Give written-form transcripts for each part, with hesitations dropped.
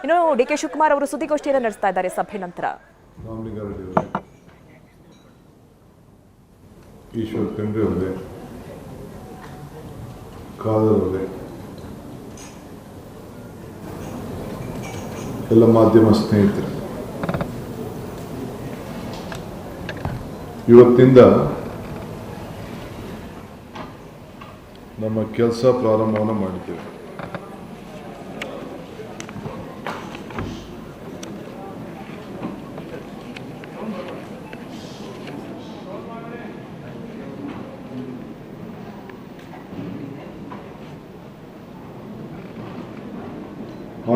ಇನ್ನು ಡಿ.ಕೆ. ಶಿವಕುಮಾರ್ ಅವರು ಸುದ್ದಿಗೋಷ್ಠಿಯನ್ನು ನಡೆಸ್ತಾ ಇದ್ದಾರೆ ಸಭೆ ನಂತರ. ಈಶ್ವರ್ ಖಂಡ್ರೆ ಅವರೇ, ಖಾದರ್ ಅವರೇ, ಎಲ್ಲ ಮಾಧ್ಯಮ ಸ್ನೇಹಿತರೆ, ಇವತ್ತಿಂದ ನಮ್ಮ ಕೆಲಸ ಪ್ರಾರಂಭವನ್ನು ಮಾಡಿದ್ದೇವೆ.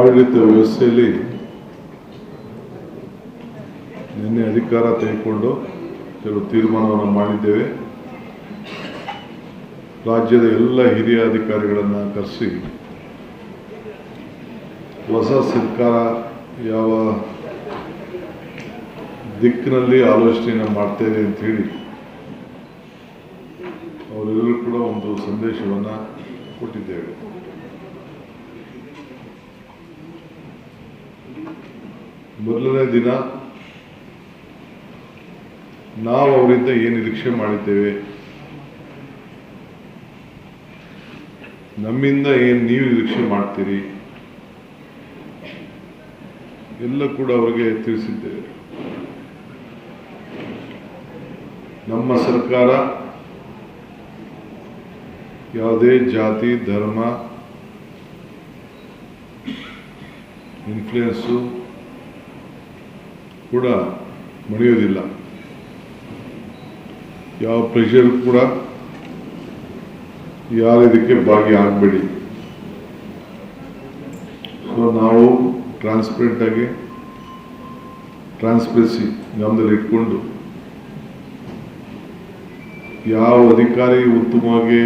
ಆಡಳಿತ ವ್ಯವಸ್ಥೆಯಲ್ಲಿ ನಿನ್ನೆ ಅಧಿಕಾರ ತೆಗೆದುಕೊಂಡು ಕೆಲವು ತೀರ್ಮಾನವನ್ನು ಮಾಡಿದ್ದೇವೆ. ರಾಜ್ಯದ ಎಲ್ಲ ಹಿರಿಯ ಅಧಿಕಾರಿಗಳನ್ನು ಕರೆಸಿ ಹೊಸ ಸರ್ಕಾರ ಯಾವ ದಿಕ್ಕಿನಲ್ಲಿ ಆಲೋಚನೆಯನ್ನು ಮಾಡ್ತೇವೆ ಅಂಥೇಳಿ ಅವರೆಲ್ಲರೂ ಕೂಡ ಒಂದು ಸಂದೇಶವನ್ನು ಕೊಟ್ಟಿದ್ದೇವೆ. ಮೊದಲನೇ ದಿನ ನಾವು ಅವರಿಂದ ಏನು ನಿರೀಕ್ಷೆ ಮಾಡಿದ್ದೇವೆ, ನಮ್ಮಿಂದ ಏನು ನೀವು ನಿರೀಕ್ಷೆ ಮಾಡ್ತೀರಿ ಎಲ್ಲ ಕೂಡ ಅವರಿಗೆ ತಿಳಿಸಿದ್ದೇವೆ. ನಮ್ಮ ಸರ್ಕಾರ ಯಾವುದೇ ಜಾತಿ ಧರ್ಮ ಇನ್ಫ್ಲುಯೆನ್ಸು ಕೂಡ ಮಣಿಯೋದಿಲ್ಲ. ಯಾವ ಪ್ರೆಷರ್ ಕೂಡ ಯಾರು ಇದಕ್ಕೆ ಭಾಗಿಯಾಗಬೇಡಿ. ಸೊ ನಾವು ಟ್ರಾನ್ಸ್ಪರೆಂಟ್ ಆಗಿ ಟ್ರಾನ್ಸ್ಪರೆನ್ಸಿ ಗಮನದಲ್ಲಿ ಇಟ್ಕೊಂಡು ಯಾವ ಅಧಿಕಾರಿ ಉತ್ತಮವಾಗಿ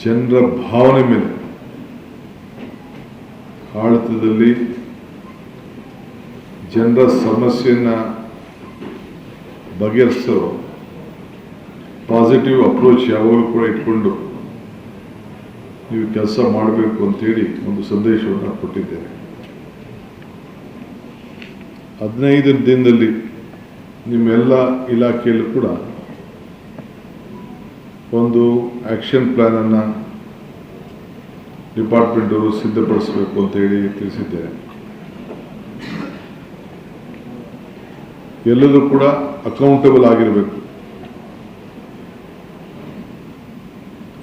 ಜನರ ಭಾವನೆ ಮೇಲೆ ಆಡಳಿತದಲ್ಲಿ ಜನರ ಸಮಸ್ಯೆಯನ್ನು ಬಗೆಹರಿಸೋ ಪಾಸಿಟಿವ್ ಅಪ್ರೋಚ್ ಯಾವಾಗಲೂ ಕೂಡ ಇಟ್ಕೊಂಡು ನೀವು ಕೆಲಸ ಮಾಡಬೇಕು ಅಂತೇಳಿ ಒಂದು ಸಂದೇಶವನ್ನು ಕೊಟ್ಟಿದ್ದೇನೆ. 15 ದಿನದಲ್ಲಿ ನಿಮ್ಮೆಲ್ಲ ಇಲಾಖೆಯಲ್ಲೂ ಕೂಡ ಒಂದು ಆ್ಯಕ್ಷನ್ ಪ್ಲ್ಯಾನನ್ನು ಡಿಪಾರ್ಟ್ಮೆಂಟವರು ಸಿದ್ಧಪಡಿಸಬೇಕು ಅಂತೇಳಿ ತಿಳಿಸಿದ್ದೇನೆ. ಎಲ್ಲರೂ ಕೂಡ ಅಕೌಂಟಬಲ್ ಆಗಿರಬೇಕು.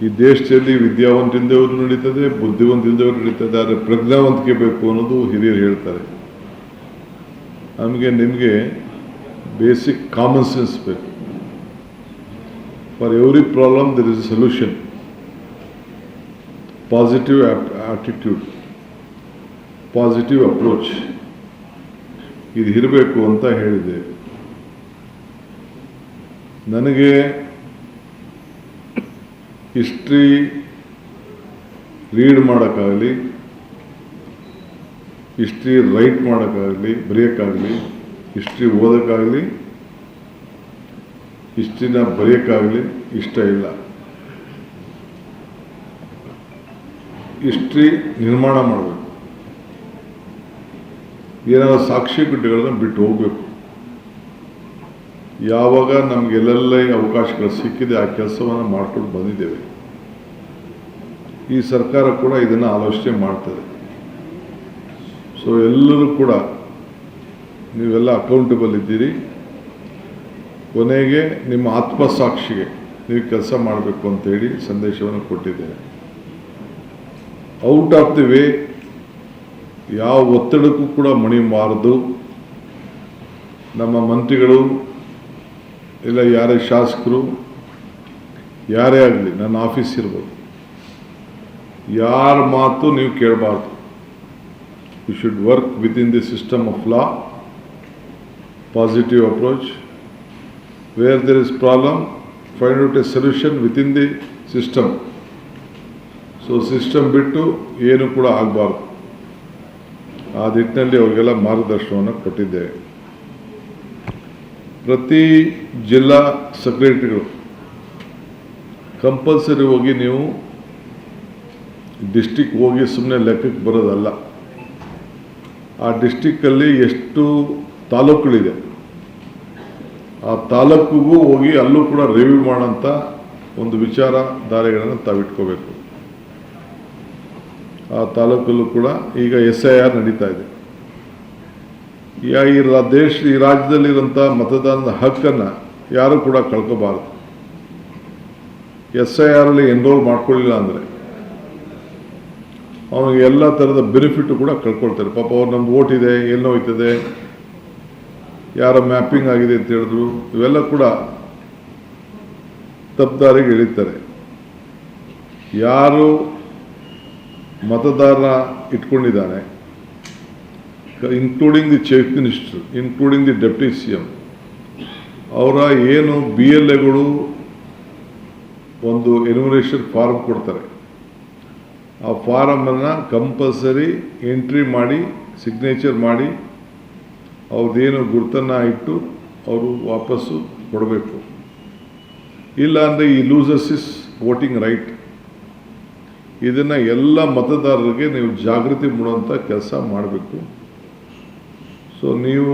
ಈ ದೇಶದಲ್ಲಿ ವಿದ್ಯಾವಂತಿಂದವರು ನಡೀತದೆ, ಬುದ್ಧಿವಂತಿಂದವರು ನಡೀತದೆ, ಆದರೆ ಪ್ರಜ್ಞಾವಂತಿಕೆ ಬೇಕು ಅನ್ನೋದು ಹಿರಿಯರು ಹೇಳ್ತಾರೆ. ನಿಮಗೆ ಬೇಸಿಕ್ ಕಾಮನ್ ಸೆನ್ಸ್ ಬೇಕು. For every problem there is a solution. Positive attitude, positive approach ಇದು ಇರಬೇಕು ಅಂತ ಹೇಳಿದೆ. ನನಗೆ ಹಿಸ್ಟ್ರಿ ರೀಡ್ ಮಾಡೋಕ್ಕಾಗಲಿ, ಹಿಸ್ಟ್ರಿ ರೈಟ್ ಮಾಡೋಕ್ಕಾಗಲಿ, ಬರೆಯೋಕ್ಕಾಗಲಿ, ಹಿಸ್ಟ್ರಿ ಓದೋಕ್ಕಾಗಲಿ, ಹಿಸ್ಟ್ರಿನ ಬರೆಯೋಕ್ಕಾಗಲಿ ಇಷ್ಟ ಇಲ್ಲ. ಹಿಸ್ಟ್ರಿ ನಿರ್ಮಾಣ ಮಾಡಬೇಕು. ಏನಾದರೂ ಸಾಕ್ಷಿಗುಡ್ಡೆಗಳನ್ನ ಬಿಟ್ಟು ಹೋಗಬೇಕು. ಯಾವಾಗ ನಮಗೆಲ್ಲೆಲ್ಲ ಅವಕಾಶಗಳು ಸಿಕ್ಕಿದೆ ಆ ಕೆಲಸವನ್ನು ಮಾಡ್ಕೊಂಡು ಬಂದಿದ್ದೇವೆ. ಈ ಸರ್ಕಾರ ಕೂಡ ಇದನ್ನು ಆಲೋಚನೆ ಮಾಡ್ತದೆ. ಸೊ ಎಲ್ಲರೂ ಕೂಡ ನೀವೆಲ್ಲ ಅಕೌಂಟಬಲ್ ಇದ್ದೀರಿ. ಕೊನೆಗೆ ನಿಮ್ಮ ಆತ್ಮಸಾಕ್ಷಿಗೆ ನೀವು ಕೆಲಸ ಮಾಡಬೇಕು ಅಂತೇಳಿ ಸಂದೇಶವನ್ನು ಕೊಟ್ಟಿದ್ದೇನೆ. ಔಟ್ ಆಫ್ ದಿ ವೇ ಯಾವ ಒತ್ತಡಕ್ಕೂ ಕೂಡ ಮಣಿಬಾರದು. ನಮ್ಮ ಮಂತ್ರಿಗಳು ಇಲ್ಲ ಯಾರೇ ಶಾಸಕರು ಯಾರೇ ಆಗಲಿ, ನನ್ನ ಆಫೀಸ್ ಇರ್ಬೋದು, ಯಾರ ಮಾತು ನೀವು ಕೇಳಬಾರ್ದು. You should work within the system of law, positive approach. Where there is problem, find out a solution within the system. So system ಬಿಟ್ಟು ಏನು ಕೂಡ ಆಗಬಾರ್ದು. ಆ ನಿಟ್ಟಿನಲ್ಲಿ ಅವರಿಗೆಲ್ಲ ಮಾರ್ಗದರ್ಶನವನ್ನು ಕೊಟ್ಟಿದ್ದೇವೆ. ಪ್ರತಿ ಜಿಲ್ಲಾ ಸೆಕ್ರೆಟರಿಗಳು ಕಂಪಲ್ಸರಿ ಹೋಗಿ ನೀವು ಡಿಸ್ಟಿಕ್ ಹೋಗಿ ಸುಮ್ಮನೆ ಲೆಕ್ಕಕ್ಕೆ ಬರೋದಲ್ಲ. ಆ ಡಿಸ್ಟಿಕ್ಕಲ್ಲಿ ಎಷ್ಟು ತಾಲೂಕುಗಳಿದೆ, ಆ ತಾಲೂಕಿಗೂ ಹೋಗಿ ಅಲ್ಲೂ ಕೂಡ ರಿವ್ಯೂ ಮಾಡೋಂಥ ಒಂದು ವಿಚಾರಧಾರೆಗಳನ್ನು ತಾವಿಟ್ಕೋಬೇಕು. ಆ ತಾಲೂಕಲ್ಲೂ ಕೂಡ ಈಗ SIR ನಡೀತಾ ಇದೆ. ಈ ರಾಜ್ಯದಲ್ಲಿರೋಂಥ ಮತದಾನದ ಹಕ್ಕನ್ನು ಯಾರು ಕೂಡ ಕಳ್ಕೋಬಾರದು. SIR ಅಲ್ಲಿ ಎನ್ರೋಲ್ ಮಾಡ್ಕೊಳ್ಳಿಲ್ಲ ಅಂದರೆ ಅವನಿಗೆ ಎಲ್ಲ ಥರದ ಬೆನಿಫಿಟ್ ಕೂಡ ಕಳ್ಕೊಳ್ತಾರೆ. ಪಾಪ ಅವ್ರು ನಮ್ದು ಓಟ್ ಇದೆ, ಎಲ್ಲೋ ಹೋಯ್ತದೆ, ಯಾರ ಮ್ಯಾಪಿಂಗ್ ಆಗಿದೆ ಅಂತ ಹೇಳಿದ್ರು, ಇವೆಲ್ಲ ಕೂಡ ತಪ್ಪುದಾರಿಗೆ ಎಳಿತಾರೆ. ಯಾರು ಮತದಾರ ಇಟ್ಕೊಂಡಿದ್ದಾನೆ, including the chief minister, including the deputy CM, ಅವರ ಏನು BLAಗಳು ಒಂದು ಎನ್ಯುಮರೇಷನ್ ಫಾರ್ಮ್ ಕೊಡ್ತಾರೆ, ಆ ಫಾರಮನ್ನು ಕಂಪಲ್ಸರಿ ಎಂಟ್ರಿ ಮಾಡಿ ಸಿಗ್ನೇಚರ್ ಮಾಡಿ ಅವ್ರದ್ದೇನು ಗುರ್ತನ್ನು ಇಟ್ಟು ಅವರು ವಾಪಸ್ಸು ಕೊಡಬೇಕು. ಇಲ್ಲ ಅಂದರೆ ಈ ಲೂಸಸ್ ಇಸ್ ವೋಟಿಂಗ್ ರೈಟ್. ಇದನ್ನು ಎಲ್ಲ ಮತದಾರರಿಗೆ ನೀವು ಜಾಗೃತಿ ಮೂಡುವಂಥ ಕೆಲಸ ಮಾಡಬೇಕು. ಸೊ ನೀವು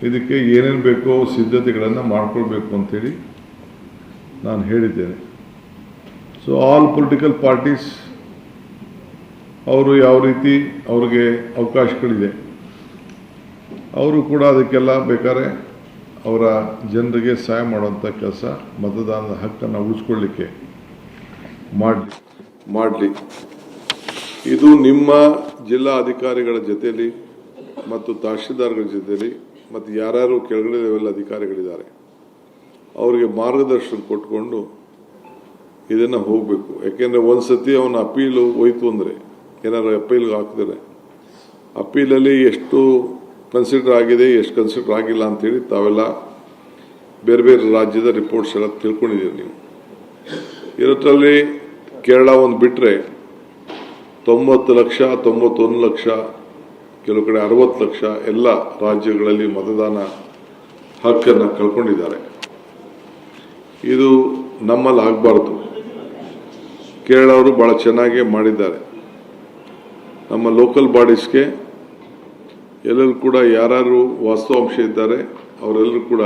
ಇದಕ್ಕೆ ಏನೇನು ಬೇಕೋ ಸಿದ್ಧತೆಗಳನ್ನು ಮಾಡ್ಕೊಳ್ಬೇಕು ಅಂಥೇಳಿ ನಾನು ಹೇಳಿದ್ದೇನೆ. ಸೊ ಆಲ್ ಪೊಲಿಟಿಕಲ್ ಪಾರ್ಟೀಸ್ ಅವರು ಯಾವ ರೀತಿ ಅವ್ರಿಗೆ ಅವಕಾಶಗಳಿದೆ, ಅವರು ಕೂಡ ಅದಕ್ಕೆಲ್ಲ ಬೇಕಾದ್ರೆ ಅವರ ಜನರಿಗೆ ಸಹಾಯ ಮಾಡುವಂಥ ಕೆಲಸ, ಮತದಾನದ ಹಕ್ಕನ್ನು ಉಳಿಸ್ಕೊಳ್ಳಿಕ್ಕೆ ಮಾಡಲಿ. ಇದು ನಿಮ್ಮ ಜಿಲ್ಲಾ ಅಧಿಕಾರಿಗಳ ಜೊತೆಯಲ್ಲಿ ಮತ್ತು ತಹಶೀಲ್ದಾರ್ಗಳ ಜೊತೆಯಲ್ಲಿ ಮತ್ತು ಯಾರ್ಯಾರು ಕೆಳಗಡೆ ಲೆವೆಲ್ ಅಧಿಕಾರಿಗಳಿದ್ದಾರೆ ಅವರಿಗೆ ಮಾರ್ಗದರ್ಶನ ಕೊಟ್ಕೊಂಡು ಇದನ್ನು ಹೋಗಬೇಕು. ಯಾಕೆಂದರೆ ಒಂದು ಸತಿ ಅವನ ಅಪೀಲು ಹೋಯ್ತು ಅಂದರೆ, ಏನಾದ್ರು ಅಪೀಲ್ಗೆ ಹಾಕಿದರೆ ಅಪೀಲಲ್ಲಿ ಎಷ್ಟು ಕನ್ಸಿಡರ್ ಆಗಿದೆ, ಎಷ್ಟು ಕನ್ಸಿಡರ್ ಆಗಿಲ್ಲ ಅಂಥೇಳಿ ತಾವೆಲ್ಲ ಬೇರೆ ಬೇರೆ ರಾಜ್ಯದ ರಿಪೋರ್ಟ್ಸ್ ಎಲ್ಲ ತಿಳ್ಕೊಂಡಿದ್ದೀರಿ. ನೀವು ಇದರಲ್ಲಿ ಕೇರಳ ಒಂದು ಬಿಟ್ಟರೆ 90 ಲಕ್ಷ 91 ಲಕ್ಷ, ಕೆಲವು ಕಡೆ 60 ಲಕ್ಷ ಎಲ್ಲ ರಾಜ್ಯಗಳಲ್ಲಿ ಮತದಾನ ಹಕ್ಕನ್ನು ಕಳ್ಕೊಂಡಿದ್ದಾರೆ. ಇದು ನಮ್ಮಲ್ಲಿ ಆಗಬಾರ್ದು. ಕೇರಳ ಅವರು ಭಾಳ ಚೆನ್ನಾಗಿ ಮಾಡಿದ್ದಾರೆ. ನಮ್ಮ ಲೋಕಲ್ ಬಾಡೀಸ್ಗೆ ಎಲ್ಲರೂ ಕೂಡ ಯಾರು ವಾಸ್ತವಾಂಶ ಇದ್ದಾರೆ ಅವರೆಲ್ಲರೂ ಕೂಡ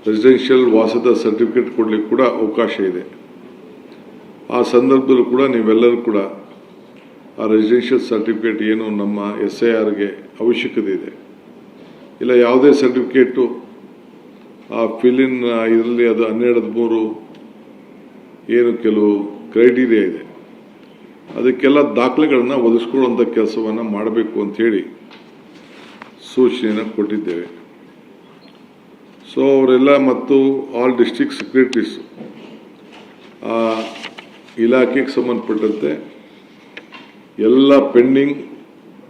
ರೆಸಿಡೆನ್ಷಿಯಲ್ ವಾಸದ ಸರ್ಟಿಫಿಕೇಟ್ ಕೊಡಲಿಕ್ಕೆ ಕೂಡ ಅವಕಾಶ ಇದೆ. ಆ ಸಂದರ್ಭದಲ್ಲೂ ಕೂಡ ನೀವೆಲ್ಲರೂ ಕೂಡ ಆ ರೆಸಿಡೆನ್ಷಿಯಲ್ ಸರ್ಟಿಫಿಕೇಟ್ ಏನು ನಮ್ಮ SIRಗೆ ಅವಶ್ಯಕತೆ ಇದೆ, ಇಲ್ಲ ಯಾವುದೇ ಸರ್ಟಿಫಿಕೇಟು ಆ ಫಿಲಿನ್ ಇದರಲ್ಲಿ ಅದು 12-13 ಏನು ಕೆಲವು ಕ್ರೈಟೀರಿಯಾ ಇದೆ, ಅದಕ್ಕೆಲ್ಲ ದಾಖಲೆಗಳನ್ನು ಒದಗಿಸ್ಕೊಳ್ಳುವಂಥ ಕೆಲಸವನ್ನು ಮಾಡಬೇಕು ಅಂಥೇಳಿ ಸೂಚನೆಯನ್ನು ಕೊಟ್ಟಿದ್ದೇವೆ. ಸೊ ಅವರೆಲ್ಲ ಮತ್ತು ಆಲ್ ಡಿಸ್ಟ್ರಿಕ್ಟ್ ಸೆಕ್ರೆಟರೀಸ್ ಆ ಇಲಾಖೆಗೆ ಸಂಬಂಧಪಟ್ಟಂತೆ ಎಲ್ಲ ಪೆಂಡಿಂಗ್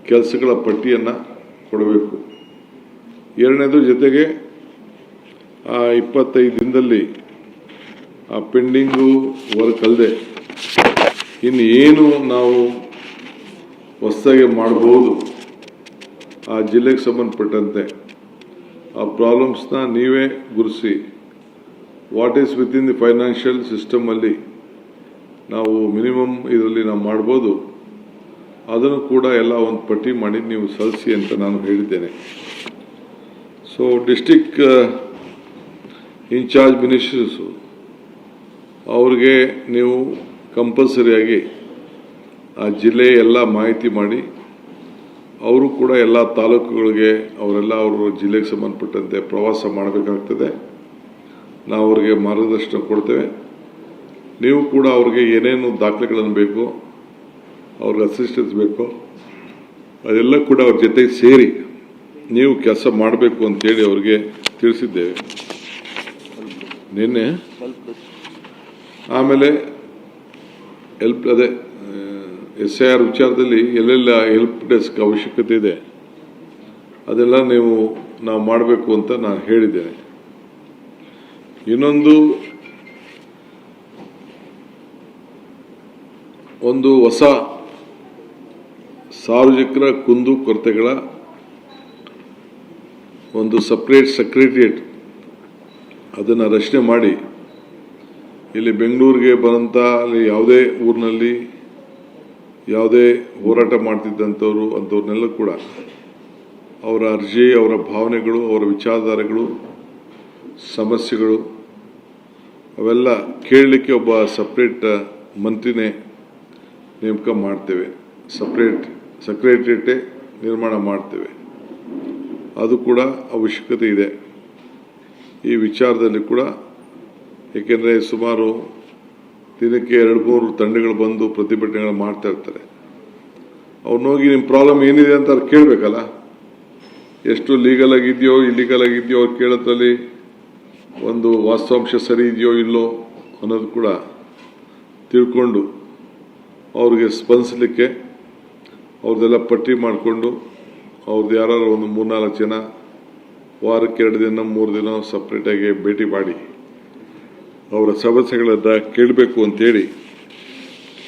ಕೆಲಸಗಳ ಪಟ್ಟಿಯನ್ನು ಕೊಡಬೇಕು. ಎರಡನೇದು ಜೊತೆಗೆ 25 ದಿನದಲ್ಲಿ ಆ ಪೆಂಡಿಂಗು ವರ್ಕ್ ಅಲ್ಲದೆ ಇನ್ನು ಏನು ನಾವು ಹೊಸದಾಗಿ ಮಾಡ್ಬೋದು ಆ ಜಿಲ್ಲೆಗೆ ಸಂಬಂಧಪಟ್ಟಂತೆ ಆ ಪ್ರಾಬ್ಲಮ್ಸ್ನ ನೀವೇ ಗುರುತಿಸಿ what is within the financial ಸಿಸ್ಟಮಲ್ಲಿ ನಾವು ಮಿನಿಮಮ್ ಇದರಲ್ಲಿ ನಾವು ಮಾಡ್ಬೋದು, ಅದನ್ನು ಕೂಡ ಎಲ್ಲ ಒಂದು ಪಟ್ಟಿ ಮಾಡಿ ನೀವು ಸಲ್ಲಿಸಿ ಅಂತ ನಾನು ಹೇಳಿದ್ದೇನೆ. ಸೊ ಡಿಸ್ಟಿಕ್ ಇನ್ಚಾರ್ಜ್ ಮಿನಿಸ್ಟರ್ಸು ಅವ್ರಿಗೆ ನೀವು ಕಂಪಲ್ಸರಿಯಾಗಿ ಆ ಜಿಲ್ಲೆ ಎಲ್ಲ ಮಾಹಿತಿ ಮಾಡಿ ಅವರು ಕೂಡ ಎಲ್ಲ ತಾಲೂಕುಗಳಿಗೆ ಅವರೆಲ್ಲ ಅವರು ಜಿಲ್ಲೆಗೆ ಸಂಬಂಧಪಟ್ಟಂತೆ ಪ್ರವಾಸ ಮಾಡಬೇಕಾಗ್ತದೆ. ನಾವು ಅವ್ರಿಗೆ ಮಾರ್ಗದರ್ಶನ ಕೊಡ್ತೇವೆ. ನೀವು ಕೂಡ ಅವ್ರಿಗೆ ಏನೇನು ದಾಖಲೆಗಳನ್ನು ಬೇಕು, ಅವ್ರಿಗೆ ಅಸಿಸ್ಟೆನ್ಸ್ ಬೇಕು, ಅದೆಲ್ಲ ಕೂಡ ಅವ್ರ ಜೊತೆಗೆ ಸೇರಿ ನೀವು ಕೆಲಸ ಮಾಡಬೇಕು ಅಂತೇಳಿ ಅವ್ರಿಗೆ ತಿಳಿಸಿದ್ದೇವೆ ನಿನ್ನೆ. ಆಮೇಲೆ ಅದೇ SIR ವಿಚಾರದಲ್ಲಿ ಎಲ್ಲೆಲ್ಲ ಹೆಲ್ಪ್ ಡೆಸ್ಕ್ ಅವಶ್ಯಕತೆ ಇದೆ ಅದೆಲ್ಲ ನಾವು ಮಾಡಬೇಕು ಅಂತ ನಾನು ಹೇಳಿದ್ದೇನೆ. ಇನ್ನೊಂದು ಒಂದು ಹೊಸ ಸಾರ್ವಜನಿಕರ ಕುಂದು ಕೊರತೆಗಳ ಒಂದು ಸಪ್ರೇಟ್ ಸೆಕ್ರೆಟರಿಯೇಟ್ ಅದನ್ನು ರಚನೆ ಮಾಡಿ ಇಲ್ಲಿ ಬೆಂಗಳೂರಿಗೆ ಬರೋಂಥ ಅಲ್ಲಿ ಯಾವುದೇ ಊರಿನಲ್ಲಿ ಯಾವುದೇ ಹೋರಾಟ ಮಾಡ್ತಿದ್ದಂಥವ್ರು ಅಂಥವ್ರನ್ನೆಲ್ಲ ಕೂಡ ಅವರ ಅರ್ಜಿ, ಅವರ ಭಾವನೆಗಳು, ಅವರ ವಿಚಾರಧಾರೆಗಳು, ಸಮಸ್ಯೆಗಳು ಅವೆಲ್ಲ ಕೇಳಲಿಕ್ಕೆ ಒಬ್ಬ ಸಪ್ರೇಟ್ ಮಂತ್ರಿನೇ ನೇಮಕ ಮಾಡ್ತೇವೆ. ಸಪ್ರೇಟ್ ಸೆಕ್ರೆಟರಿಯೇಟೇ ನಿರ್ಮಾಣ ಮಾಡ್ತೇವೆ. ಅದು ಕೂಡ ಅವಶ್ಯಕತೆ ಇದೆ ಈ ವಿಚಾರದಲ್ಲಿ ಕೂಡ. ಏಕೆಂದರೆ ಸುಮಾರು ದಿನಕ್ಕೆ 2-3 ತಂಡಗಳು ಬಂದು ಪ್ರತಿಭಟನೆಗಳು ಮಾಡ್ತಾ ಇರ್ತಾರೆ. ಅವ್ರನ್ನೋಗಿ ನಿಮ್ಮ ಪ್ರಾಬ್ಲಮ್ ಏನಿದೆ ಅಂತ ಅವ್ರು ಕೇಳಬೇಕಲ್ಲ. ಎಷ್ಟು ಲೀಗಲ್ ಆಗಿದೆಯೋ ಇಲ್ಲೀಗಲ್ ಆಗಿದೆಯೋ ಅವ್ರು ಕೇಳೋದ್ರಲ್ಲಿ ಒಂದು ವಾಸ್ತವಾಂಶ ಸರಿ ಇದೆಯೋ ಇಲ್ಲೋ ಅನ್ನೋದು ಕೂಡ ತಿಳ್ಕೊಂಡು ಅವ್ರಿಗೆ ಸ್ಪಂದಿಸಲಿಕ್ಕೆ ಅವ್ರದ್ದೆಲ್ಲ ಪಟ್ಟಿ ಮಾಡಿಕೊಂಡು ಅವ್ರದ್ದು ಯಾರು ಒಂದು 3-4 ಜನ ವಾರಕ್ಕೆ 2 ದಿನ 3 ದಿನ ಸಪ್ರೇಟಾಗಿ ಭೇಟಿ ಮಾಡಿ ಅವರ ಸಮಸ್ಯೆಗಳನ್ನು ಕೇಳಬೇಕು ಅಂತೇಳಿ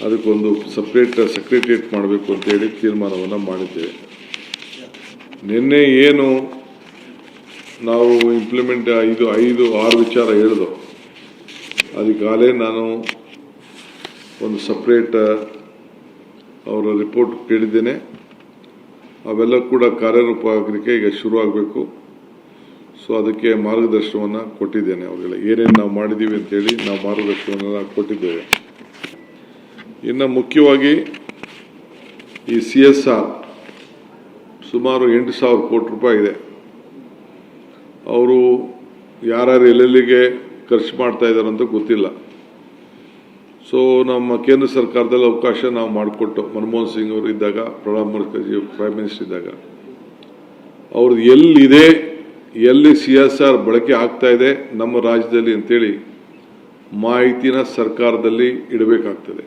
ಅದಕ್ಕೊಂದು ಸಪ್ರೇಟ್ ಸೆಕ್ರೆಟರಿಯೇಟ್ ಮಾಡಬೇಕು ಅಂತೇಳಿ ತೀರ್ಮಾನವನ್ನು ಮಾಡಿದ್ದೇವೆ. ನಿನ್ನೆ ಏನು ನಾವು ಇಂಪ್ಲಿಮೆಂಟ್ 5-6 ವಿಚಾರ ಹೇಳಿದೋ ಅದಕ್ಕಾಗಲೇ ನಾನು ಒಂದು ಸಪ್ರೇಟ್ ಅವರ ರಿಪೋರ್ಟ್ ಕೇಳಿದ್ದೇನೆ. ಅವೆಲ್ಲ ಕೂಡ ಕಾರ್ಯರೂಪ ಆಗಲಿಕ್ಕೆ ಈಗ ಶುರು ಆಗಬೇಕು. ಸೊ ಅದಕ್ಕೆ ಮಾರ್ಗದರ್ಶನವನ್ನು ಕೊಟ್ಟಿದ್ದೇನೆ. ಅವರಿಗೆಲ್ಲ ಏನೇನು ನಾವು ಮಾಡಿದ್ದೀವಿ ಅಂತೇಳಿ ನಾವು ಮಾರ್ಗದರ್ಶನವನ್ನು ಕೊಟ್ಟಿದ್ದೇವೆ. ಇನ್ನು ಮುಖ್ಯವಾಗಿ ಈ CSR ಸುಮಾರು 8,000 ಕೋಟಿ ರೂಪಾಯಿ ಇದೆ. ಅವರು ಯಾರ್ಯಾರು ಎಲ್ಲೆಲ್ಲಿಗೆ ಖರ್ಚು ಮಾಡ್ತಾ ಇದ್ದಾರೆ ಅಂತ ಗೊತ್ತಿಲ್ಲ. ಸೊ ನಮ್ಮ ಕೇಂದ್ರ ಸರ್ಕಾರದಲ್ಲಿ ಅವಕಾಶ ನಾವು ಮಾಡಿಕೊಟ್ಟು ಮನಮೋಹನ್ ಸಿಂಗ್ ಅವರು ಇದ್ದಾಗ, ಪ್ರಣಬ್ ಮುಖರ್ಜಿ ಪ್ರೈಮ್ ಮಿನಿಸ್ಟರ್ ಇದ್ದಾಗ ಅವ್ರದ್ದು ಎಲ್ಲಿದೆ, ಎಲ್ಲಿ CSR ಬಳಕೆ ಆಗ್ತಾ ಇದೆ ನಮ್ಮ ರಾಜ್ಯದಲ್ಲಿ ಅಂತೇಳಿ ಮಾಹಿತಿನ ಸರ್ಕಾರದಲ್ಲಿ ಇಡಬೇಕಾಗ್ತದೆ.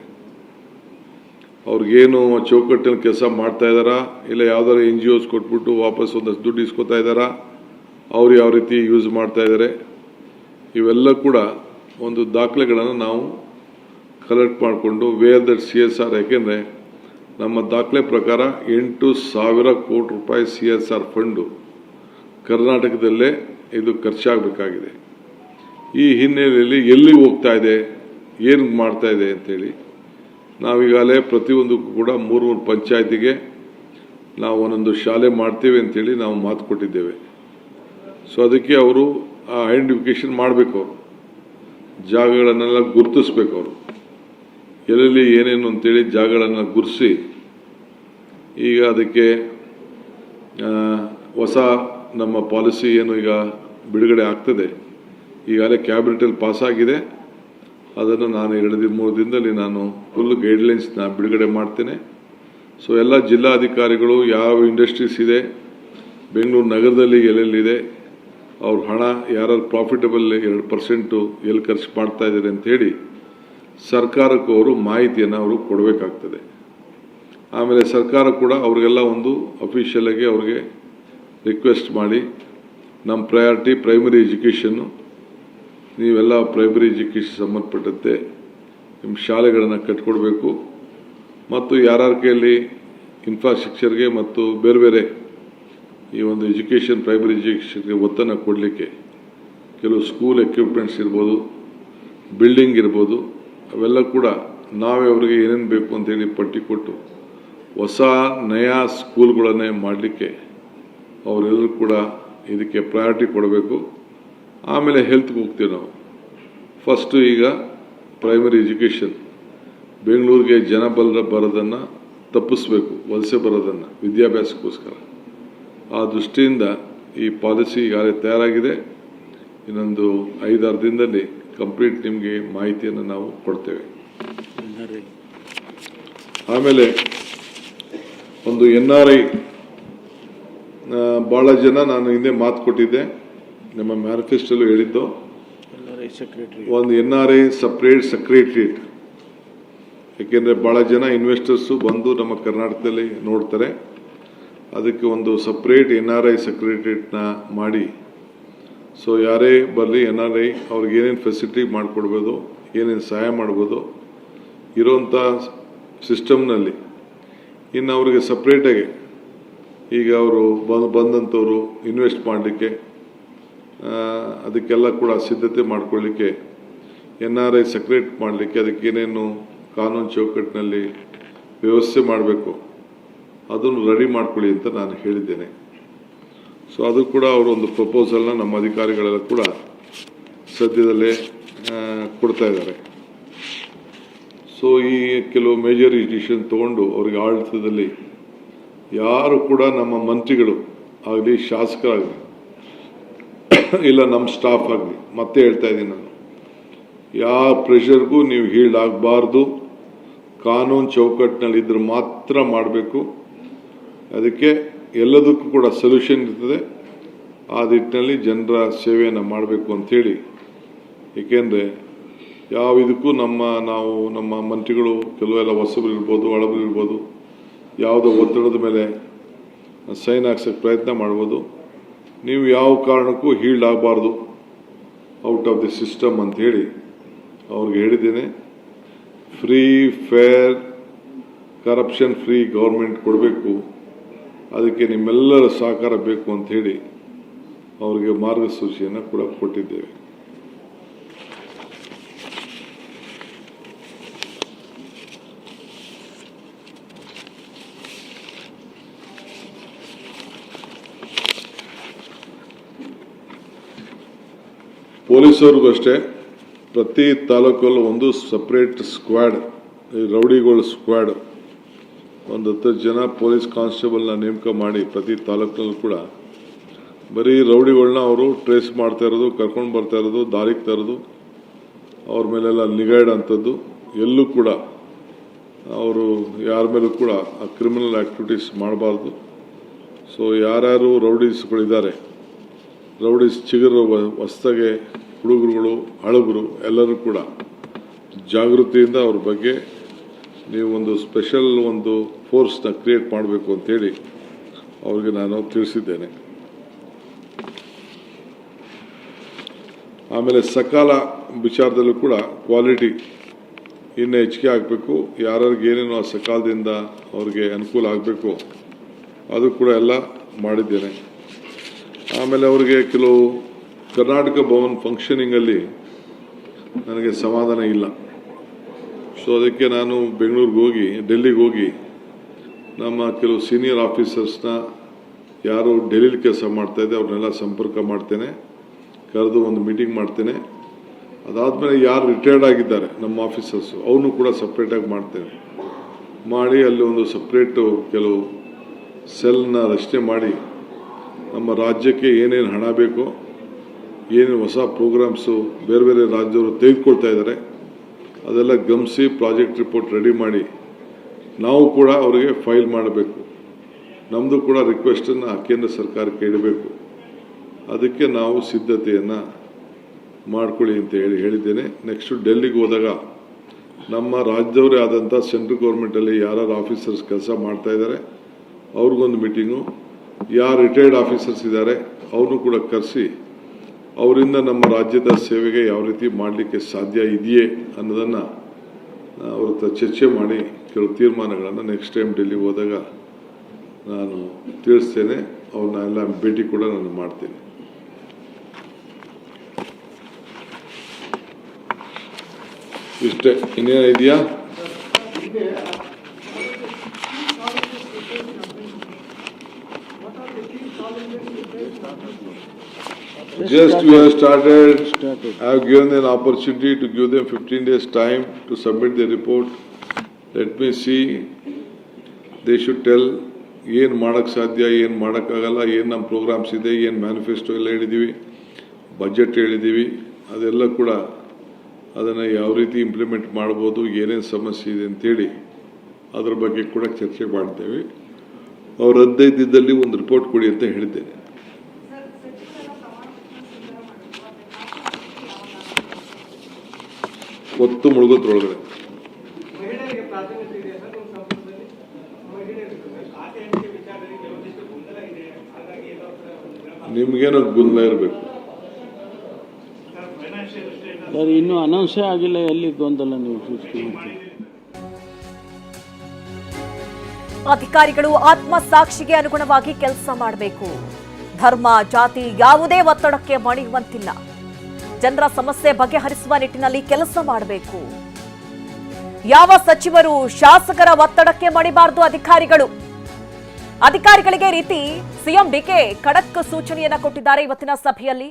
ಅವ್ರಿಗೇನು ಚೌಕಟ್ಟಿನ ಕೆಲಸ ಮಾಡ್ತಾ ಇದ್ದಾರಾ, ಇಲ್ಲ ಯಾವ್ದಾರು NGOs ಕೊಟ್ಬಿಟ್ಟು ವಾಪಸ್ ಒಂದಷ್ಟು ದುಡ್ಡು ಇಸ್ಕೊತಾ ಇದ್ದಾರಾ, ಅವ್ರು ಯಾವ ರೀತಿ ಯೂಸ್ ಮಾಡ್ತಾ ಇದ್ದಾರೆ, ಇವೆಲ್ಲ ಕೂಡ ಒಂದು ದಾಖಲೆಗಳನ್ನು ನಾವು ಕಲೆಕ್ಟ್ ಮಾಡಿಕೊಂಡು ವೇರ್ ದಟ್ CSR. ಯಾಕೆಂದರೆ ನಮ್ಮ ದಾಖಲೆ ಪ್ರಕಾರ 8,000 ಕೋಟಿ ರೂಪಾಯಿ CSR ಫಂಡು ಕರ್ನಾಟಕದಲ್ಲೇ ಇದು ಖರ್ಚಾಗಬೇಕಾಗಿದೆ. ಈ ಹಿನ್ನೆಲೆಯಲ್ಲಿ ಎಲ್ಲಿ ಹೋಗ್ತಾ ಇದೆ, ಏನು ಮಾಡ್ತಾ ಇದೆ ಅಂತೇಳಿ ನಾವೀಗಾಗಲೇ ಪ್ರತಿಯೊಂದಕ್ಕೂ ಕೂಡ 3 ಪಂಚಾಯತಿಗೆ ನಾವು ಒಂದೊಂದು ಶಾಲೆ ಮಾಡ್ತೇವೆ ಅಂತೇಳಿ ನಾವು ಮಾತು ಕೊಟ್ಟಿದ್ದೇವೆ. ಸೊ ಅದಕ್ಕೆ ಅವರು ಐಡೆಂಟಿಫಿಕೇಶನ್ ಮಾಡಬೇಕು. ಅವರು ಜಾಗಗಳನ್ನೆಲ್ಲ ಗುರುತಿಸ್ಬೇಕು. ಅವರು ಎಲ್ಲೆಲ್ಲಿ ಏನೇನು ಅಂತೇಳಿ ಜಾಗಗಳನ್ನು ಗುರುತಿಸಿ ಈಗ ಅದಕ್ಕೆ ಹೊಸ ನಮ್ಮ ಪಾಲಿಸಿ ಏನು ಈಗ ಬಿಡುಗಡೆ ಆಗ್ತದೆ. ಈಗಾಗಲೇ ಕ್ಯಾಬಿನೆಟಲ್ಲಿ ಪಾಸ್ ಆಗಿದೆ. ಅದನ್ನು ನಾನು 2-3 ದಿನದಲ್ಲಿ ನಾನು ಫುಲ್ ಗೈಡ್ಲೈನ್ಸ್ನ ಬಿಡುಗಡೆ ಮಾಡ್ತೇನೆ. ಸೊ ಎಲ್ಲ ಜಿಲ್ಲಾಧಿಕಾರಿಗಳು ಯಾವ ಇಂಡಸ್ಟ್ರೀಸ್ ಇದೆ, ಬೆಂಗಳೂರು ನಗರದಲ್ಲಿ ಎಲ್ಲೆಲ್ಲಿದೆ, ಅವ್ರ ಹಣ ಯಾರು ಪ್ರಾಫಿಟಬಲ್ 2% ಎಲ್ಲಿ ಖರ್ಚು ಮಾಡ್ತಾ ಇದ್ದಾರೆ ಅಂತೇಳಿ ಸರ್ಕಾರಕ್ಕೂ ಅವರು ಮಾಹಿತಿಯನ್ನು ಅವರು ಕೊಡಬೇಕಾಗ್ತದೆ. ಆಮೇಲೆ ಸರ್ಕಾರ ಕೂಡ ಅವ್ರಿಗೆಲ್ಲ ಒಂದು ಅಫಿಷಿಯಲ್ ಆಗಿ ಅವ್ರಿಗೆ ರಿಕ್ವೆಸ್ಟ್ ಮಾಡಿ ನಮ್ಮ ಪ್ರಯಾರಿಟಿ ಪ್ರೈಮರಿ ಎಜುಕೇಷನ್ನು, ನೀವೆಲ್ಲ ಪ್ರೈಮರಿ ಎಜುಕೇಷನ್ ಸಂಬಂಧಪಟ್ಟಂತೆ ನಿಮ್ಮ ಶಾಲೆಗಳನ್ನು ಕಟ್ಕೊಡ್ಬೇಕು ಮತ್ತು ಯಾರ್ಯಾರ ಕೈಯಲ್ಲಿ ಇನ್ಫ್ರಾಸ್ಟ್ರಕ್ಚರ್ಗೆ ಮತ್ತು ಬೇರೆ ಬೇರೆ ಈ ಒಂದು ಎಜುಕೇಷನ್ ಪ್ರೈಮರಿ ಎಜುಕೇಷನ್ಗೆ ಒತ್ತನ್ನು ಕೊಡಲಿಕ್ಕೆ ಕೆಲವು ಸ್ಕೂಲ್ ಎಕ್ವಿಪ್ಮೆಂಟ್ಸ್ ಇರ್ಬೋದು, ಬಿಲ್ಡಿಂಗ್ ಇರ್ಬೋದು, ಅವೆಲ್ಲ ಕೂಡ ನಾವೇ ಅವರಿಗೆ ಏನೇನು ಬೇಕು ಅಂತೇಳಿ ಪಟ್ಟಿ ಕೊಟ್ಟು ಹೊಸ ನಯಾ ಸ್ಕೂಲ್ಗಳನ್ನೇ ಮಾಡಲಿಕ್ಕೆ ಅವರೆಲ್ಲರೂ ಕೂಡ ಇದಕ್ಕೆ ಪ್ರಯಾರಿಟಿ ಕೊಡಬೇಕು. ಆಮೇಲೆ ಹೆಲ್ತ್ಗೆ ಹೋಗ್ತೀವಿ ನಾವು. ಫಸ್ಟು ಈಗ ಪ್ರೈಮರಿ ಎಜುಕೇಷನ್ ಬೆಂಗಳೂರಿಗೆ ಜನ ಬರೋದನ್ನು ತಪ್ಪಿಸ್ಬೇಕು, ವಲಸೆ ಬರೋದನ್ನು ವಿದ್ಯಾಭ್ಯಾಸಕ್ಕೋಸ್ಕರ. ಆ ದೃಷ್ಟಿಯಿಂದ ಈ ಪಾಲಿಸಿ ಈಗಾಗಲೇ ತಯಾರಾಗಿದೆ. ಇನ್ನೊಂದು 5-6 ದಿನದಲ್ಲಿ ಕಂಪ್ಲೀಟ್ ನಿಮಗೆ ಮಾಹಿತಿಯನ್ನು ನಾವು ಕೊಡ್ತೇವೆ. ಆಮೇಲೆ ಒಂದು NRI ಭಾಳ ಜನ ನಾನು ಹಿಂದೆ ಮಾತು ಕೊಟ್ಟಿದ್ದೆ, ನಮ್ಮ ಮ್ಯಾನಿಫೆಸ್ಟೋಲ್ಲೂ ಹೇಳಿದ್ದು, ಒಂದು NRI ಸಪ್ರೇಟ್ ಸೆಕ್ರೆಟರಿಯೇಟ್. ಯಾಕೆಂದರೆ ಭಾಳ ಜನ ಇನ್ವೆಸ್ಟರ್ಸು ಬಂದು ನಮ್ಮ ಕರ್ನಾಟಕದಲ್ಲಿ ನೋಡ್ತಾರೆ. ಅದಕ್ಕೆ ಒಂದು ಸಪ್ರೇಟ್ NRI ಸೆಕ್ರೆಟರಿಯೇಟ್ನ ಮಾಡಿ, ಸೊ ಯಾರೇ ಬರಲಿ NRI ಅವ್ರಿಗೆ ಏನೇನು ಫೆಸಿಲಿಟಿ ಮಾಡಿಕೊಡ್ಬೋದು, ಏನೇನು ಸಹಾಯ ಮಾಡ್ಬೋದು ಇರೋಂಥ ಸಿಸ್ಟಮ್ನಲ್ಲಿ. ಇನ್ನು ಅವ್ರಿಗೆ ಸಪ್ರೇಟಾಗಿ ಈಗ ಅವರು ಬಂದಂಥವ್ರು ಇನ್ವೆಸ್ಟ್ ಮಾಡಲಿಕ್ಕೆ ಅದಕ್ಕೆಲ್ಲ ಕೂಡ ಸಿದ್ಧತೆ ಮಾಡಿಕೊಳ್ಳಿಕ್ಕೆ NRI ಸೆಕ್ರೆಟ್ ಮಾಡಲಿಕ್ಕೆ ಅದಕ್ಕೇನೇನು ಕಾನೂನು ಚೌಕಟ್ಟಿನಲ್ಲಿ ವ್ಯವಸ್ಥೆ ಮಾಡಬೇಕು, ಅದನ್ನು ರೆಡಿ ಮಾಡ್ಕೊಳ್ಳಿ ಅಂತ ನಾನು ಹೇಳಿದ್ದೇನೆ. ಸೊ ಅದು ಕೂಡ ಅವರು ಒಂದು ಪ್ರಪೋಸಲ್ನ ನಮ್ಮ ಅಧಿಕಾರಿಗಳೆಲ್ಲ ಕೂಡ ಸದ್ಯದಲ್ಲೇ ಕೊಡ್ತಾ ಇದ್ದಾರೆ. ಸೊ ಈ ಕೆಲವು ಮೇಜರ್ ಡಿಸಿಷನ್ ತೊಗೊಂಡು ಅವ್ರಿಗೆ ಆಡಳಿತದಲ್ಲಿ ಯಾರು ಕೂಡ ನಮ್ಮ ಮಂತ್ರಿಗಳು ಆಗಲಿ, ಶಾಸಕರಾಗಲಿ, ಇಲ್ಲ ನಮ್ಮ ಸ್ಟಾಫ್ ಆಗಲಿ, ಮತ್ತೆ ಹೇಳ್ತಾ ಇದ್ದೀನಿ ನಾನು, ಯಾವ ಪ್ರೆಷರ್ಗೂ ನೀವು ಹೀಳಾಗಬಾರ್ದು. ಕಾನೂನು ಚೌಕಟ್ಟಿನಲ್ಲಿ ಇದ್ರೆ ಮಾತ್ರ ಮಾಡಬೇಕು. ಅದಕ್ಕೆ ಎಲ್ಲದಕ್ಕೂ ಕೂಡ ಸೊಲ್ಯೂಷನ್ ಇರ್ತದೆ. ಆ ನಿಟ್ಟಿನಲ್ಲಿ ಜನರ ಸೇವೆಯನ್ನು ಮಾಡಬೇಕು ಅಂಥೇಳಿ, ಏಕೆಂದರೆ ಯಾವ ಇದಕ್ಕೂ ನಮ್ಮ ಮಂತ್ರಿಗಳು ಕೆಲವೆಲ್ಲ ಹೊಸಬರು ಇರ್ಬೋದು, ಹಳಬರು ಇರ್ಬೋದು, ಯಾವುದೋ ಒತ್ತಡದ ಮೇಲೆ ಸೈನ್ ಹಾಕ್ಸೋಕ್ಕೆ ಪ್ರಯತ್ನ ಮಾಡ್ಬೋದು. ನೀವು ಯಾವ ಕಾರಣಕ್ಕೂ ಹೀಲ್ಡ್ ಆಗಬಾರ್ದು ಔಟ್ ಆಫ್ ದಿ ಸಿಸ್ಟಮ್ ಅಂಥೇಳಿ ಅವ್ರಿಗೆ ಹೇಳಿದ್ದೇನೆ. Free, fair, corruption free government ಕೊಡಬೇಕು. ಅದಕ್ಕೆ ನಿಮ್ಮೆಲ್ಲರ ಸಹಕಾರ ಬೇಕು ಅಂಥೇಳಿ ಅವರಿಗೆ ಮಾರ್ಗಸೂಚಿಯನ್ನು ಕೂಡ ಕೊಟ್ಟಿದ್ದೇವೆ. ಪೊಲೀಸವ್ರಿಗೂ ಅಷ್ಟೇ, ಪ್ರತಿ ತಾಲೂಕಲ್ಲೂ ಒಂದು ಸಪ್ರೇಟ್ ಸ್ಕ್ವಾಡ್, ರೌಡಿಗಳ ಸ್ಕ್ವಾಡ್, ಒಂದು 10 ಜನ ಪೊಲೀಸ್ ಕಾನ್ಸ್ಟೇಬಲ್ನ ನೇಮಕ ಮಾಡಿ ಪ್ರತಿ ತಾಲೂಕಿನಲ್ಲೂ ಕೂಡ ಬರೀ ರೌಡಿಗಳನ್ನ ಅವರು ಟ್ರೇಸ್ ಮಾಡ್ತಾ ಇರೋದು, ಕರ್ಕೊಂಡು ಬರ್ತಾ ಇರೋದು, ದಾರಿಗೆ ತರೋದು, ಅವ್ರ ಮೇಲೆಲ್ಲ ನಿಗಾ ಇಡೋಂಥದ್ದು, ಎಲ್ಲೂ ಕೂಡ ಅವರು ಯಾರ ಮೇಲೂ ಕೂಡ ಕ್ರಿಮಿನಲ್ ಆಕ್ಟಿವಿಟೀಸ್ ಮಾಡಬಾರ್ದು. ಸೊ ಯಾರ್ಯಾರು ರೌಡೀಸ್ಗಳಿದ್ದಾರೆ, ರೌಡೀಸ್ ಚಿಗುರು ಹೊಸದಾಗೆ ಹುಡುಗರುಗಳು, ಹಳಬರು ಎಲ್ಲರೂ ಕೂಡ ಜಾಗೃತಿಯಿಂದ ಅವ್ರ ಬಗ್ಗೆ ನೀವು ಒಂದು ಸ್ಪೆಷಲ್ ಒಂದು ಫೋರ್ಸ್ನ ಕ್ರಿಯೇಟ್ ಮಾಡಬೇಕು ಅಂತೇಳಿ ಅವ್ರಿಗೆ ನಾನು ತಿಳಿಸಿದ್ದೇನೆ. ಆಮೇಲೆ ಸಕಾಲ ವಿಚಾರದಲ್ಲೂ ಕೂಡ ಕ್ವಾಲಿಟಿ ಇನ್ನೂ ಹೆಚ್ಚಿಗೆ ಆಗಬೇಕು. ಯಾರಿಗೆ ಏನೇನೋ ಆ ಸಕಾಲದಿಂದ ಅವ್ರಿಗೆ ಅನುಕೂಲ ಆಗಬೇಕು ಅದು ಕೂಡ ಎಲ್ಲ ಮಾಡಿದ್ದೇನೆ. ಆಮೇಲೆ ಅವರಿಗೆ ಕೆಲವು ಕರ್ನಾಟಕ ಭವನ್ ಫಂಕ್ಷನಿಂಗಲ್ಲಿ ನನಗೆ ಸಮಾಧಾನ ಇಲ್ಲ. ಸೊ ಅದಕ್ಕೆ ನಾನು ಡೆಲ್ಲಿಗೆ ಹೋಗಿ ನಮ್ಮ ಕೆಲವು ಸೀನಿಯರ್ ಆಫೀಸರ್ಸ್ನ ಯಾರು ಡೆಲ್ಲಿಲಿ ಕೆಲಸ ಮಾಡ್ತಾಯಿದ್ದೆ ಅವ್ರನ್ನೆಲ್ಲ ಸಂಪರ್ಕ ಮಾಡ್ತೇನೆ, ಕರೆದು ಒಂದು ಮೀಟಿಂಗ್ ಮಾಡ್ತೇನೆ. ಅದಾದಮೇಲೆ ಯಾರು ರಿಟೈರ್ಡ್ ಆಗಿದ್ದಾರೆ ನಮ್ಮ ಆಫೀಸರ್ಸು ಅವನು ಕೂಡ ಸಪ್ರೇಟಾಗಿ ಮಾಡ್ತೇನೆ. ಮಾಡಿ ಅಲ್ಲಿ ಒಂದು ಸಪ್ರೇಟು ಕೆಲವು ಸೆಲ್ನ ರಚನೆ ಮಾಡಿ ನಮ್ಮ ರಾಜ್ಯಕ್ಕೆ ಏನೇನು ಹಣ ಬೇಕೋ, ಏನೇನು ಹೊಸ ಪ್ರೋಗ್ರಾಮ್ಸು ಬೇರೆ ಬೇರೆ ರಾಜ್ಯದವರು ತೆಗೆದುಕೊಳ್ತಾ ಇದ್ದಾರೆ ಅದೆಲ್ಲ ಗಮನಿಸಿ ಪ್ರಾಜೆಕ್ಟ್ ರಿಪೋರ್ಟ್ ರೆಡಿ ಮಾಡಿ ನಾವು ಕೂಡ ಅವರಿಗೆ ಫೈಲ್ ಮಾಡಬೇಕು. ನಮ್ಮದು ಕೂಡ ರಿಕ್ವೆಸ್ಟನ್ನು ಕೇಂದ್ರ ಸರ್ಕಾರಕ್ಕೆ ಇಡಬೇಕು. ಅದಕ್ಕೆ ನಾವು ಸಿದ್ಧತೆಯನ್ನು ಮಾಡ್ಕೊಳ್ಳಿ ಅಂತ ಹೇಳಿದ್ದೇನೆ. ನೆಕ್ಸ್ಟು ಡೆಲ್ಲಿಗೆ ಹೋದಾಗ ನಮ್ಮ ರಾಜ್ಯದವರೇ ಆದಂಥ ಸೆಂಟ್ರಲ್ ಗೌರ್ಮೆಂಟಲ್ಲಿ ಯಾರು ಆಫೀಸರ್ಸ್ ಕೆಲಸ ಮಾಡ್ತಾ ಇದ್ದಾರೆ ಅವ್ರಿಗೊಂದು ಮೀಟಿಂಗು, ಯಾರು ರಿಟೈರ್ಡ್ ಆಫೀಸರ್ಸ್ ಇದ್ದಾರೆ ಅವ್ರನ್ನೂ ಕೂಡ ಕರೆಸಿ ಅವರಿಂದ ನಮ್ಮ ರಾಜ್ಯದ ಸೇವೆಗೆ ಯಾವ ರೀತಿ ಮಾಡಲಿಕ್ಕೆ ಸಾಧ್ಯ ಇದೆಯೇ ಅನ್ನೋದನ್ನು ಅವ್ರ ಹತ್ರ ಚರ್ಚೆ ಮಾಡಿ ಕೆಲವು ತೀರ್ಮಾನಗಳನ್ನು ನೆಕ್ಸ್ಟ್ ಟೈಮ್ ಡೆಲ್ಲಿಗೆ ಹೋದಾಗ ನಾನು ತಿಳಿಸ್ತೇನೆ. ಅವ್ರನ್ನ ಎಲ್ಲ ಭೇಟಿ ಕೂಡ ನಾನು ಮಾಡ್ತೇನೆ. ಇಷ್ಟೇ, ಇನ್ನೇನು ಇದೆಯಾ? Just we have started. I have given an opportunity to give them 15 days time to submit their report. Let me see. They should tell ಏನು ಮಾಡೋಕ್ಕೆ ಸಾಧ್ಯ, ಏನು ಮಾಡೋಕ್ಕಾಗಲ್ಲ, ಏನು ನಮ್ಮ ಪ್ರೋಗ್ರಾಮ್ಸ್ ಇದೆ, ಏನು ಮ್ಯಾನಿಫೆಸ್ಟೋ ಎಲ್ಲ ಹೇಳಿದ್ದೀವಿ, ಬಜೆಟ್ ಹೇಳಿದ್ದೀವಿ, ಅದೆಲ್ಲ ಕೂಡ ಅದನ್ನು ಯಾವ ರೀತಿ ಇಂಪ್ಲಿಮೆಂಟ್ ಮಾಡ್ಬೋದು, ಏನೇನು ಸಮಸ್ಯೆ ಇದೆ ಅಂತೇಳಿ ಅದ್ರ ಬಗ್ಗೆ ಕೂಡ ಚರ್ಚೆ ಮಾಡ್ತೇವೆ. ಅವ್ರು 15 ದಿನದಲ್ಲಿ ಒಂದು ರಿಪೋರ್ಟ್ ಕೊಡಿ ಅಂತ ಹೇಳಿದ್ದೇನೆ. ಹೊತ್ತು ಮುಳುಗೋದ್ರೊಳಗಡೆ ನಿಮ್ಗೇನೋ ಗೊಂದಲ ಇರಬೇಕು. ಇನ್ನೂ ಅನೌನ್ಸೇ ಆಗಿಲ್ಲ, ಎಲ್ಲಿ ಗೊಂದಲ ನೀವು ಸೃಷ್ಟಿ ಮಾಡ್ತೀವಿ. ಅಧಿಕಾರಿಗಳು ಆತ್ಮಸಾಕ್ಷಿಗೆ ಅನುಗುಣವಾಗಿ ಕೆಲಸ ಮಾಡಬೇಕು. ಧರ್ಮ, ಜಾತಿ ಯಾವುದೇ ಒತ್ತಡಕ್ಕೆ ಮಣಿಯುವಂತಿಲ್ಲ. ಜನರ ಸಮಸ್ಯೆ ಬಗೆಹರಿಸುವ ನಿಟ್ಟಿನಲ್ಲಿ ಕೆಲಸ ಮಾಡಬೇಕು. ಯಾವ ಸಚಿವರು ಶಾಸಕರ ಒತ್ತಡಕ್ಕೆ ಮಣಿಬಾರದು ಅಧಿಕಾರಿಗಳಿಗೆ ರೀತಿ ಸಿಎಂ ಡಿಕೆ ಖಡಕ್ ಸೂಚನೆಯನ್ನ ಕೊಟ್ಟಿದ್ದಾರೆ ಇವತ್ತಿನ ಸಭೆಯಲ್ಲಿ.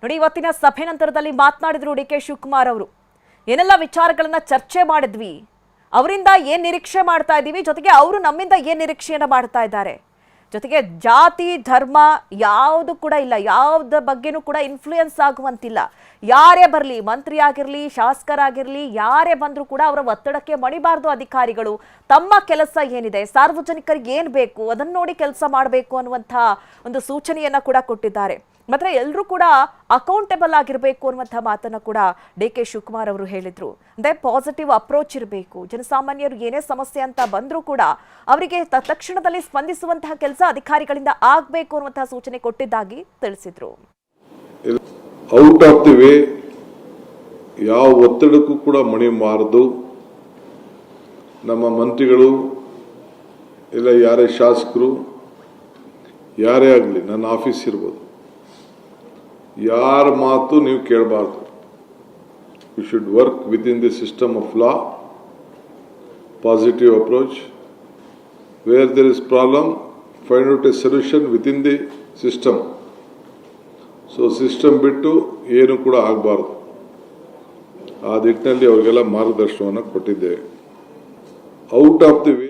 ನೋಡಿ, ಇವತ್ತಿನ ಸಭೆ ನಂತರದಲ್ಲಿ ಮಾತನಾಡಿದ್ರು ಡಿಕೆ ಶಿವಕುಮಾರ್ ಅವರು. ಏನೆಲ್ಲ ವಿಚಾರಗಳನ್ನ ಚರ್ಚೆ ಮಾಡಿದ್ವಿ, ಅವರಿಂದ ಏನ್ ನಿರೀಕ್ಷೆ ಮಾಡ್ತಾ ಇದ್ದೀವಿ, ಜೊತೆಗೆ ಅವರು ನಮ್ಮಿಂದ ಏನ್ ನಿರೀಕ್ಷೆಯನ್ನ ಮಾಡ್ತಾ ಇದ್ದಾರೆ, ಜೊತೆಗೆ ಜಾತಿ ಧರ್ಮ ಯಾವುದು ಕೂಡ ಇಲ್ಲ, ಯಾವುದ ಬಗ್ಗೆನೂ ಕೂಡ ಇನ್ಫ್ಲೂಯೆನ್ಸ್ ಆಗುವಂತಿಲ್ಲ. ಯಾರೇ ಬರಲಿ, ಮಂತ್ರಿ ಆಗಿರಲಿ, ಶಾಸಕರಾಗಿರಲಿ, ಯಾರೇ ಬಂದರೂ ಕೂಡ ಅವರ ಒತ್ತಡಕ್ಕೆ ಮಣಿಬಾರದು ಅಧಿಕಾರಿಗಳು. ತಮ್ಮ ಕೆಲಸ ಏನಿದೆ, ಸಾರ್ವಜನಿಕರಿಗೆ ಏನು ಬೇಕು ಅದನ್ನು ನೋಡಿ ಕೆಲಸ ಮಾಡಬೇಕು ಅನ್ನುವಂಥ ಒಂದು ಸೂಚನೆಯನ್ನ ಕೂಡ ಕೊಟ್ಟಿದ್ದಾರೆ. ಮಾತ್ರ ಎಲ್ಲರೂ ಕೂಡ ಅಕೌಂಟೇಬಲ್ ಆಗಿರಬೇಕು ಅನ್ನುವಂಥ ಮಾತನ್ನು ಕೂಡ ಡಿ ಕೆ ಶಿವಕುಮಾರ್ ಅವರು ಹೇಳಿದ್ರು. ಅಂದ್ರೆ ಪಾಸಿಟಿವ್ ಅಪ್ರೋಚ್ ಇರಬೇಕು. ಜನಸಾಮಾನ್ಯರು ಏನೇ ಸಮಸ್ಯೆ ಅಂತ ಬಂದರೂ ಕೂಡ ಅವರಿಗೆ ತಕ್ಷಣದಲ್ಲಿ ಸ್ಪಂದಿಸುವಂತಹ ಕೆಲಸ ಅಧಿಕಾರಿಗಳಿಂದ ಆಗಬೇಕು ಅನ್ನುವಂತಹ ಸೂಚನೆ ಕೊಟ್ಟಿದ್ದಾಗಿ ತಿಳಿಸಿದ್ರು. ಔಟ್ ಆಫ್ ದಿ ವೇ, ಯಾವ ಒತ್ತಡಕ್ಕೂ ಕೂಡ ಮಣಿಬಾರದು. ನಮ್ಮ ಮಂತ್ರಿಗಳು ಇಲ್ಲ ಯಾರೇ ಶಾಸಕರು ಯಾರೇ ಆಗಲಿ, ನನ್ನ ಆಫೀಸ್ ಇರ್ಬೋದು, ಯಾರ ಮಾತು ನೀವು ಕೇಳಬಾರ್ದು. You should work within the system of law, positive approach. Where there is problem, find out a solution within the system. So system ಬಿಟ್ಟು ಏನು ಕೂಡ ಆಗಬಾರ್ದು. ಆ ನಿಟ್ಟಿನಲ್ಲಿ ಅವರಿಗೆಲ್ಲ ಮಾರ್ಗದರ್ಶನವನ್ನು ಕೊಟ್ಟಿದ್ದೇವೆ. Out of the way